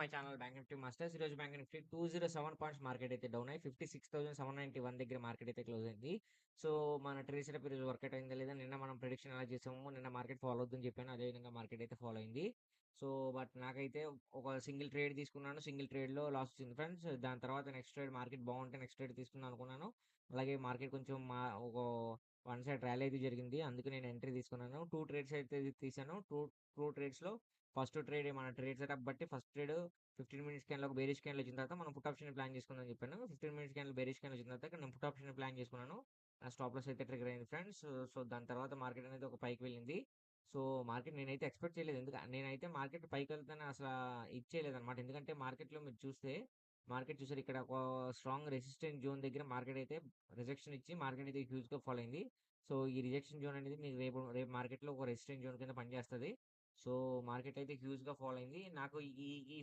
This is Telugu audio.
My channel bank Nifty masters. ఈరోజు బ్యాంక్ నిఫ్టీ 207 పాయింట్స్ మార్కెట్ అయితే డౌన్ అయ్యి 56,791 దగ్గర మార్కెట్ అయితే క్లోజ్ అయింది. సో, మన ట్రేడ్ సెటప్ ఈరోజు వర్కౌట్ అయిందా లేదా? నిన్న మనం ప్రిడిక్షన్ ఎలా చేసామో నిన్న మార్కెట్ ఫాలో అవుద్దని చెప్పాను. అదే విధంగా మార్కెట్ అయితే ఫాలో అయింది. సో, బట్ నాకైతే ఒక సింగిల్ ట్రేడ్ తీసుకున్నాను. సింగిల్ ట్రేడ్‌లో లాస్ వచ్చింది ఫ్రెండ్స్. దాని తర్వాత నెక్స్ట్ ట్రేడ్ మార్కెట్ బాగుంటే నెక్స్ట్ ట్రేడ్ తీసుకుందాం అనుకున్నాను. అలాగే మార్కెట్ కొంచెం ఒక వన్ సైడ్ ర్యాలీ అయితే జరిగింది. అందుకే నేను ఎంట్రీ తీసుకున్నాను. 2 ట్రేడ్స్ అయితే తీసాను. 2 ట్రేడ్స్‌లో ఫస్ట్ ట్రేడ్ మన ట్రేడ్ సెటప్ బట్టి ఫస్ట్ ట్రేడ్ 15 మినిట్స్ క్యాండిల్ ఒక బేరిష్ క్యాండిల్ వచ్చిన తర్వాత మనం పుట్ ఆప్షన్ ప్లాన్ చేసుకుందాం చెప్పాను. 15 మినిట్స్ క్యాండిల్ బేరిష్ క్యాండిల్ వచ్చిన తర్వాత నేను పుట్ ఆప్షన్ ప్లాన్ చేసుకున్నాను. నా స్టాప్ లాస్ అయితే ట్రిగర్ అయింది ఫ్రెండ్స్. సో దాని తర్వాత మార్కెట్ అనేది ఒక పైకి వెళ్ళింది. సో మార్కెట్ నేనైతే ఎక్స్పెక్ట్ చేయలేదు. నేనైతే మార్కెట్ పైకి వెళ్తానని అసలు ఇచ్చేయలేదు అనమాట. ఎందుకంటే మార్కెట్లో మీరు చూస్తే మార్కెట్ చూసారు ఇక్కడ ఒక స్ట్రాంగ్ రెసిస్టెంట్ జోన్ దగ్గర మార్కెట్ అయితే రిజెక్షన్ ఇచ్చి మార్కెట్ అయితే హ్యూజ్ గా ఫాలో అయింది. సో ఈ రిజెక్షన్ జోన్ అనేది మీకు రేపు రేపు మార్కెట్లో ఒక రెసిస్టెంట్ జోన్ కింద పనిచేస్తుంది. సో మార్కెట్ అయితే హ్యూజ్‌గా ఫాల్ అయింది. నాకు ఈ ఈ